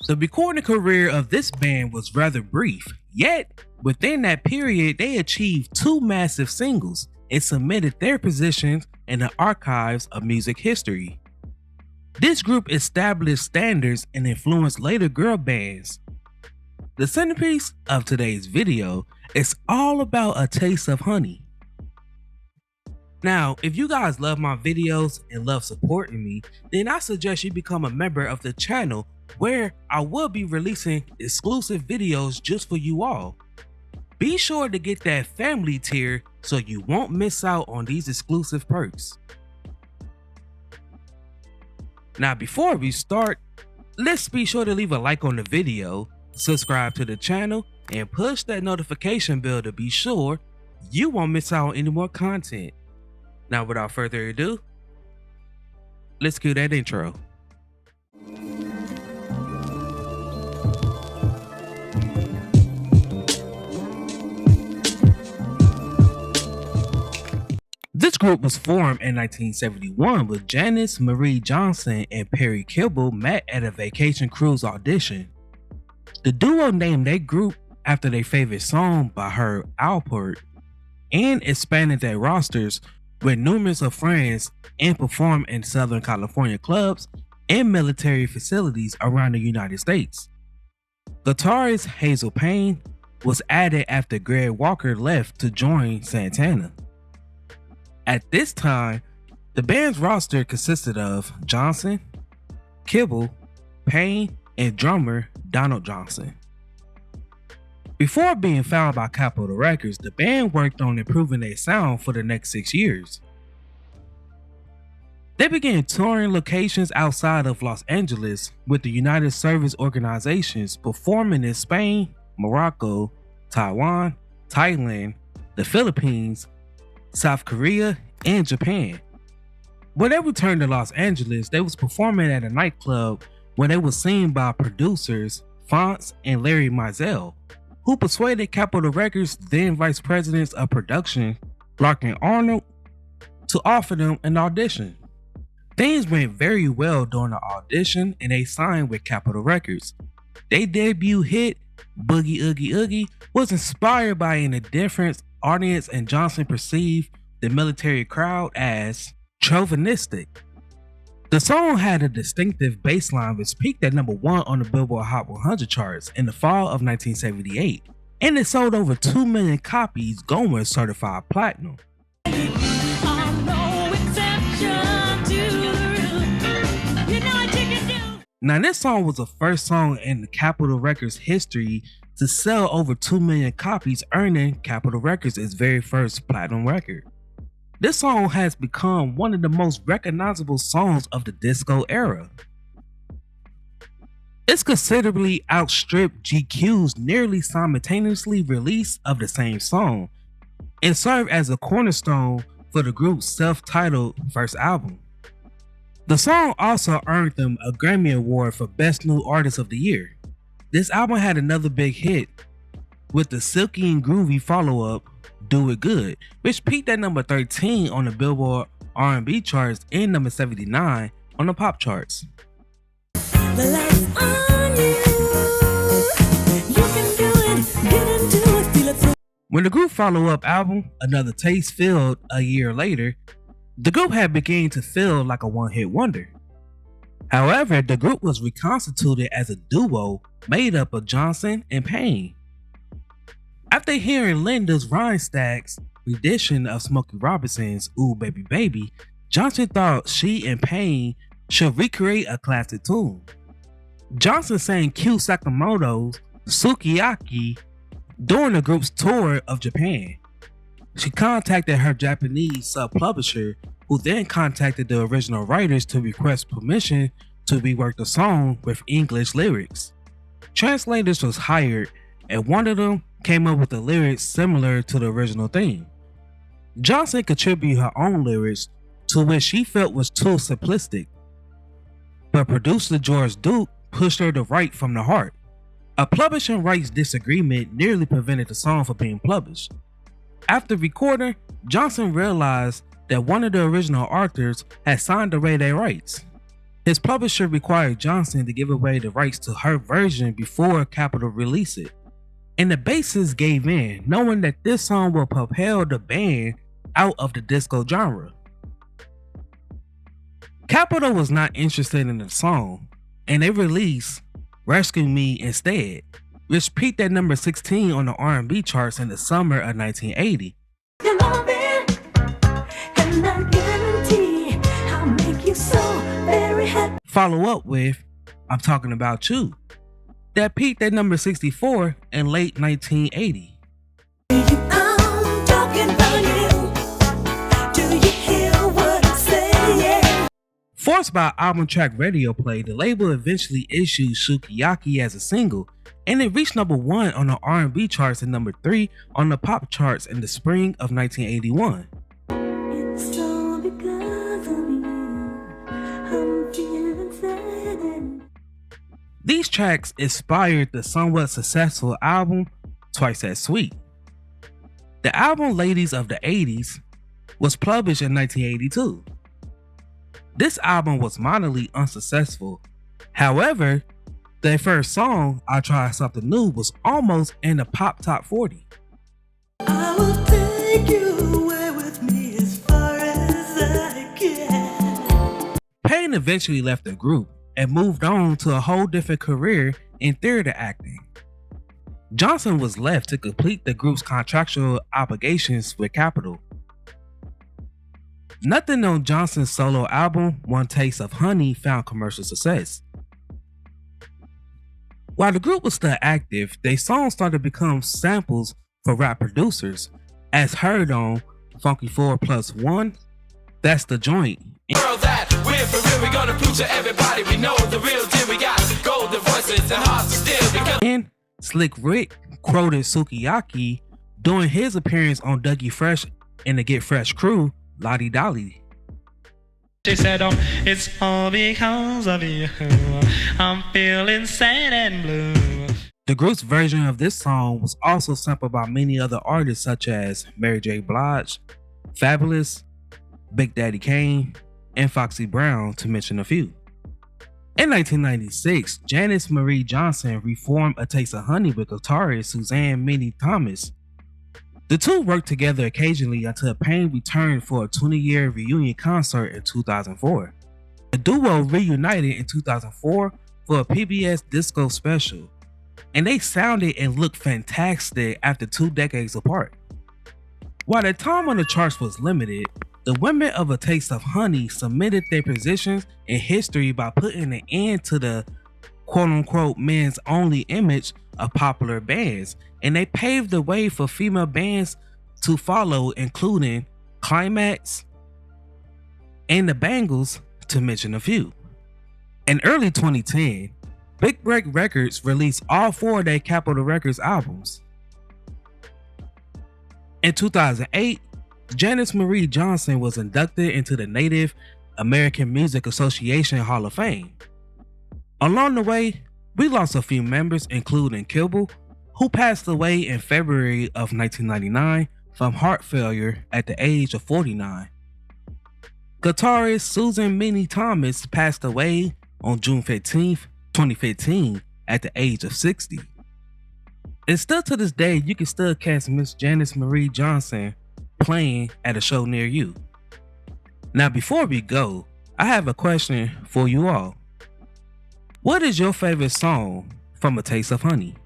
The recording career of this band was rather brief, yet within that period they achieved two massive singles and cemented their positions in the archives of music history. This group established standards and influenced later girl bands. The centerpiece of today's video is all about A Taste of Honey. Now, if you guys love my videos and love supporting me, then I suggest you become a member of the channel where I will be releasing exclusive videos just for you all. Be sure to get that family tier so you won't miss out on these exclusive perks. Now before we start, let's be sure to leave a like on the video, subscribe to the channel, and push that notification bell to be sure you won't miss out on any more content. Now without further ado, let's cue that intro. This group was formed in 1971 with Janice Marie Johnson and Perry Kibble met at a vacation cruise audition. The duo named their group after their favorite song by Herb Alpert and expanded their rosters with numerous of friends and performed in Southern California clubs and military facilities around the United States. Guitarist Hazel Payne was added after Greg Walker left to join Santana. At this time, the band's roster consisted of Johnson, Kibble, Payne, and drummer Donald Johnson. Before being found by Capitol Records, the band worked on improving their sound for the next 6 years. They began touring locations outside of Los Angeles with the United Service Organizations, performing in Spain, Morocco, Taiwan, Thailand, the Philippines, South Korea, and Japan. When they returned to Los Angeles, they was performing at a nightclub when they were seen by producers Fonz and Larry Mizell, who persuaded Capitol Records' then Vice Presidents of Production, Larkin Arnold, to offer them an audition. Things went very well during the audition and they signed with Capitol Records. Their debut hit, Boogie Oogie Oogie, was inspired by an indifferent audience, and Johnson perceived the military crowd as chauvinistic. The song had a distinctive bass line which peaked at number 1 on the Billboard Hot 100 charts in the fall of 1978, and it sold over 2 million copies, going certified platinum. Now this song was the first song in the Capitol Records history to sell over 2 million copies, earning Capitol Records its very first platinum record. This song has become one of the most recognizable songs of the disco era. It's considerably outstripped GQ's nearly simultaneously release of the same song and served as a cornerstone for the group's self-titled first album. The song also earned them a Grammy Award for Best New Artist of the Year. This album had another big hit with the silky and groovy follow-up, Do It Good, which peaked at number 13 on the Billboard R&B charts and number 79 on the pop charts. When the group follow-up album, Another Taste, failed a year later, the group had begun to feel like a one-hit wonder. However, the group was reconstituted as a duo made up of Johnson and Payne. After hearing Linda's Rhinestacks rendition of Smokey Robinson's Ooh Baby Baby, Johnson thought she and Payne should recreate a classic tune. Johnson sang Q Sakamoto's Sukiyaki during the group's tour of Japan. She contacted her Japanese sub-publisher, who then contacted the original writers to request permission to rework the song with English lyrics. Translators was hired, and one of them came up with the lyrics similar to the original theme. Johnson contributed her own lyrics, to which she felt was too simplistic, but producer George Duke pushed her to write from the heart. A publishing rights disagreement nearly prevented the song from being published. After recording, Johnson realized that one of the original authors had signed away their rights. His publisher required Johnson to give away the rights to her version before Capitol released it, and the bassist gave in, knowing that this song will propel the band out of the disco genre. Capitol was not interested in the song, and they released Rescue Me instead, which peaked at number 16 on the R&B charts in the summer of 1980. Follow up with I'm Talking About You, that peaked at number 64 in late 1980. Forced by album track radio play, the label eventually issued Sukiyaki as a single, and it reached number 1 on the R&B charts and number 3 on the pop charts in the spring of 1981. These tracks inspired the somewhat successful album Twice As Sweet. The album Ladies of the 80s was published in 1982. This album was moderately unsuccessful. However, their first song, I Try Something New, was almost in the pop top 40. I will take you away with me as far as I can. Payne eventually left the group and moved on to a whole different career in theater acting. Johnson was left to complete the group's contractual obligations with Capitol. Nothing on Johnson's solo album, One Taste of Honey, found commercial success. While the group was still active, their songs started to become samples for rap producers, as heard on Funky 4+1, That's the Joint. Girl, that we're for real, we gonna prove to everybody we know the real deal. We got golden voices and hearts to steal. And Slick Rick quoted Sukiyaki during his appearance on Dougie Fresh and the Get Fresh crew, Lottie Dolly. She said, it's all because of you. I'm feeling sad and blue. The group's version of this song was also sampled by many other artists such as Mary J. Blige, Fabulous, Big Daddy Kane, and Foxy Brown, to mention a few. In 1996, Janice Marie Johnson reformed A Taste of Honey with guitarist Suzanne Minnie Thomas. The two worked together occasionally until Payne returned for a 20-year reunion concert in 2004. The duo reunited in 2004 for a PBS disco special, and they sounded and looked fantastic after 2 decades apart. While their time on the charts was limited, the women of A Taste of Honey cemented their positions in history by putting an end to the quote-unquote men's only image of popular bands, and they paved the way for female bands to follow, including Climax and the Bangles, to mention a few. In early 2010, Big Break Records released all 4 of their Capitol Records albums. In 2008, Janice Marie Johnson was inducted into the Native American Music Association Hall of Fame. Along the way, we lost a few members, including Kibble, who passed away in February of 1999 from heart failure at the age of 49. Guitarist Susan Minnie Thomas passed away on June 15, 2015 at the age of 60. And still to this day, you can still catch Miss Janice Marie Johnson playing at a show near you. Now before we go, I have a question for you all. What is your favorite song from A Taste of Honey?